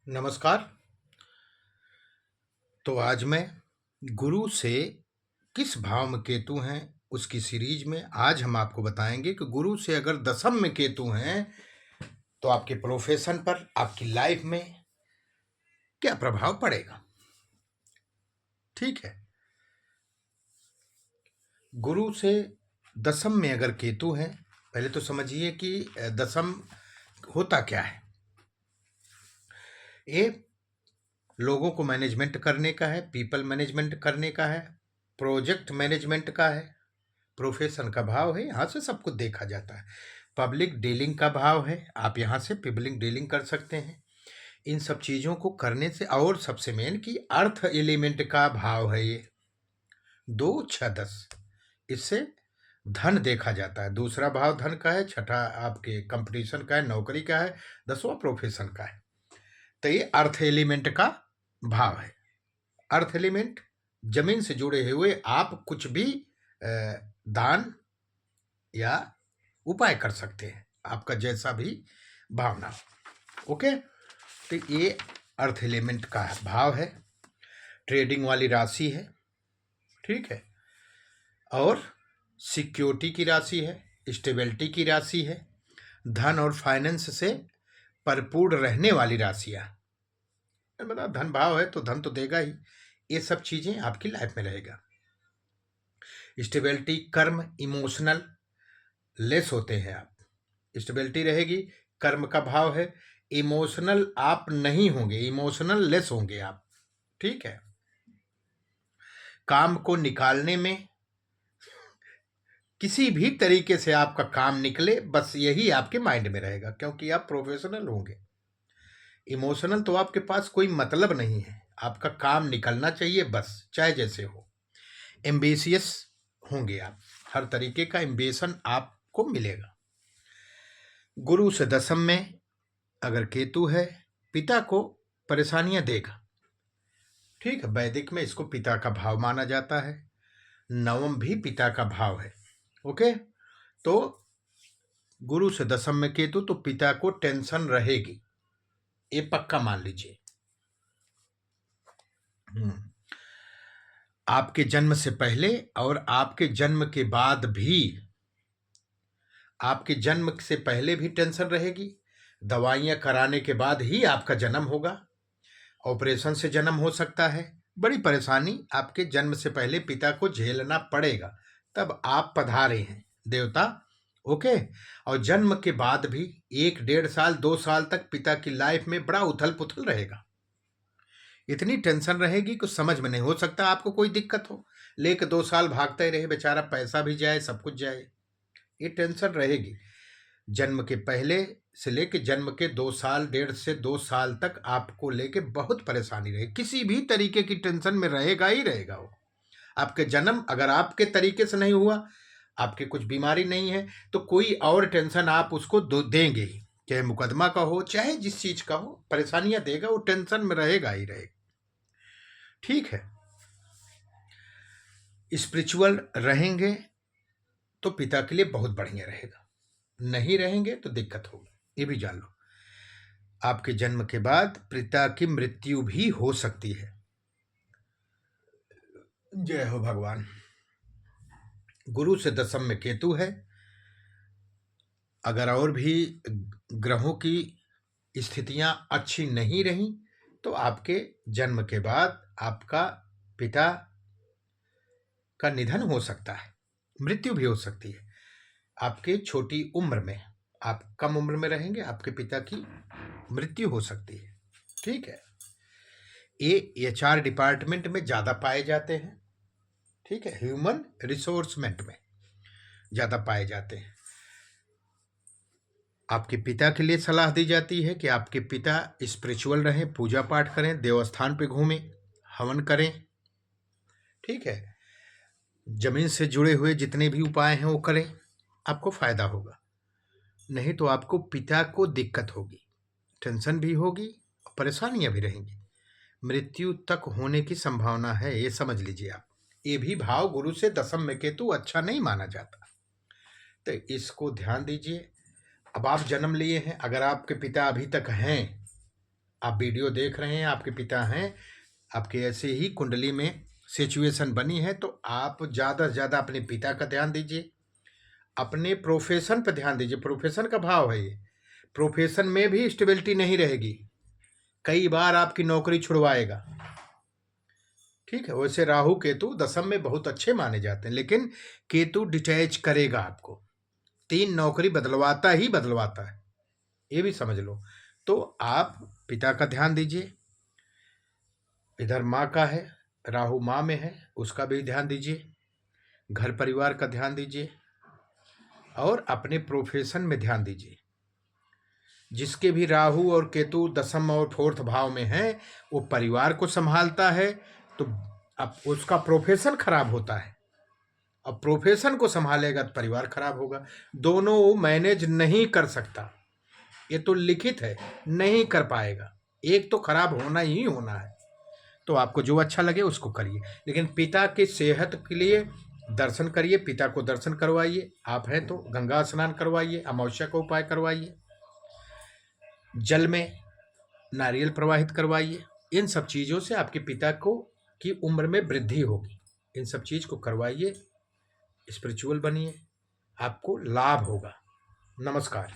नमस्कार। तो आज मैं गुरु से किस भाव में केतु हैं उसकी सीरीज में आज हम आपको बताएंगे कि गुरु से अगर दसम में केतु हैं तो आपके प्रोफेशन पर, आपकी लाइफ में क्या प्रभाव पड़ेगा। ठीक है, गुरु से दसम में अगर केतु हैं, पहले तो समझिए कि दसम होता क्या है। ये लोगों को मैनेजमेंट करने का है, पीपल मैनेजमेंट करने का है, प्रोजेक्ट मैनेजमेंट का है, प्रोफेशन का भाव है, यहाँ से सब कुछ देखा जाता है। पब्लिक डीलिंग का भाव है, आप यहाँ से पब्लिक डीलिंग कर सकते हैं। इन सब चीज़ों को करने से, और सबसे मेन कि अर्थ एलिमेंट का भाव है ये 2, 6, 10, इससे धन देखा जाता है। दूसरा भाव धन का है, छठा आपके कंपटीशन का है, नौकरी का है, 10वां प्रोफेशन का है। तो ये अर्थ एलिमेंट का भाव है। अर्थ एलिमेंट जमीन से जुड़े हुए आप कुछ भी दान या उपाय कर सकते हैं, आपका जैसा भी भावना। ओके, तो ये अर्थ एलिमेंट का भाव है, ट्रेडिंग वाली राशि है। ठीक है, और सिक्योरिटी की राशि है, स्टेबिलिटी की राशि है, धन और फाइनेंस से परिपूर्ण रहने वाली राशियाँ। मतलब धन भाव है तो धन तो देगा ही, ये सब चीज़ें आपकी लाइफ में रहेगा। स्टेबिलिटी, कर्म, इमोशनल लेस होते हैं आप, स्टेबिलिटी रहेगी। कर्म का भाव है, इमोशनल आप नहीं होंगे, इमोशनल लेस होंगे आप। ठीक है, काम को निकालने में किसी भी तरीके से आपका काम निकले, बस यही आपके माइंड में रहेगा, क्योंकि आप प्रोफेशनल होंगे। इमोशनल तो आपके पास कोई मतलब नहीं है, आपका काम निकलना चाहिए बस, चाहे जैसे हो। एम्बिशियस होंगे आप, हर तरीके का एम्बिशन आपको मिलेगा। गुरु से दसम में अगर केतु है, पिता को परेशानियां देगा। ठीक है, वैदिक में इसको पिता का भाव माना जाता है, नवम भी पिता का भाव है। ओके, तो गुरु से दसम में केतु, तो पिता को टेंशन रहेगी, ये पक्का मान लीजिए। आपके जन्म से पहले और आपके जन्म के बाद भी, आपके जन्म से पहले भी टेंशन रहेगी, दवाइयाँ कराने के बाद ही आपका जन्म होगा, ऑपरेशन से जन्म हो सकता है, बड़ी परेशानी आपके जन्म से पहले पिता को झेलना पड़ेगा, तब आप पधारे हैं देवता। ओके, और जन्म के बाद भी 1, 1.5 साल 2 साल तक पिता की लाइफ में बड़ा उथल पुथल रहेगा। इतनी टेंशन रहेगी कि समझ में नहीं, हो सकता आपको कोई दिक्कत हो, लेके 2 साल भागते ही रहे बेचारा, पैसा भी जाए, सब कुछ जाए, ये टेंशन रहेगी। जन्म के पहले से लेके जन्म के 2 साल, 1.5 से 2 साल तक आपको लेके बहुत परेशानी रहेगी, किसी भी तरीके की टेंशन में रहेगा ही रहेगा वो। आपके जन्म अगर आपके तरीके से नहीं हुआ, आपके कुछ बीमारी नहीं है, तो कोई और टेंशन आप उसको देंगे ही, चाहे मुकदमा का हो, चाहे जिस चीज का हो, परेशानियां देगा, वो टेंशन में रहेगा ही रहेगा। ठीक है, स्पिरिचुअल रहेंगे तो पिता के लिए बहुत बढ़िया रहेगा, नहीं रहेंगे तो दिक्कत होगी, ये भी जान लो। आपके जन्म के बाद पिता की मृत्यु भी हो सकती है। जय हो भगवान। गुरु से दसम में केतु है, अगर और भी ग्रहों की स्थितियां अच्छी नहीं रही तो आपके जन्म के बाद आपका पिता का निधन हो सकता है, मृत्यु भी हो सकती है। आपके छोटी उम्र में, आप कम उम्र में रहेंगे, आपके पिता की मृत्यु हो सकती है। ठीक है, ये HR डिपार्टमेंट में ज़्यादा पाए जाते हैं। ठीक है, ह्यूमन रिसोर्समेंट में ज़्यादा पाए जाते हैं। आपके पिता के लिए सलाह दी जाती है कि आपके पिता स्पिरिचुअल रहें, पूजा पाठ करें, देवस्थान पे घूमें, हवन करें। ठीक है, जमीन से जुड़े हुए जितने भी उपाय हैं वो करें, आपको फायदा होगा। नहीं तो आपको पिता को दिक्कत होगी, टेंशन भी होगी, परेशानियां भी रहेंगी, मृत्यु तक होने की संभावना है, ये समझ लीजिए आप। ये भी भाव गुरु से दसम में केतु अच्छा नहीं माना जाता, तो इसको ध्यान दीजिए। अब आप जन्म लिए हैं, अगर आपके पिता अभी तक हैं आप वीडियो देख रहे हैं, आपके पिता हैं, आपके ऐसे ही कुंडली में सिचुएशन बनी है, तो आप ज़्यादा से ज़्यादा अपने पिता का ध्यान दीजिए, अपने प्रोफेशन पर ध्यान दीजिए। प्रोफेशन का भाव है ये, प्रोफेशन में भी स्टेबिलिटी नहीं रहेगी, कई बार आपकी नौकरी छुड़वाएगा। ठीक है, वैसे राहु केतु दशम में बहुत अच्छे माने जाते हैं, लेकिन केतु डिटैच करेगा आपको, 3 नौकरी बदलवाता ही बदलवाता है, ये भी समझ लो। तो आप पिता का ध्यान दीजिए, इधर माँ का है, राहु माँ में है, उसका भी ध्यान दीजिए, घर परिवार का ध्यान दीजिए और अपने प्रोफेशन में ध्यान दीजिए। जिसके भी राहु और केतु दशम और 4th भाव में है, वो परिवार को संभालता है, तो अब उसका प्रोफेशन खराब होता है। अब प्रोफेशन को संभालेगा तो परिवार खराब होगा, दोनों वो मैनेज नहीं कर सकता, ये तो लिखित है, नहीं कर पाएगा, एक तो खराब होना ही होना है। तो आपको जो अच्छा लगे उसको करिए, लेकिन पिता की सेहत के लिए दर्शन करिए, पिता को दर्शन करवाइए, आप हैं तो गंगा स्नान करवाइए, अमावस्या का उपाय करवाइए, जल में नारियल प्रवाहित करवाइए। इन सब चीज़ों से आपके पिता को की उम्र में वृद्धि होगी, इन सब चीज़ को करवाइए, स्पिरिचुअल बनिए, आपको लाभ होगा। नमस्कार।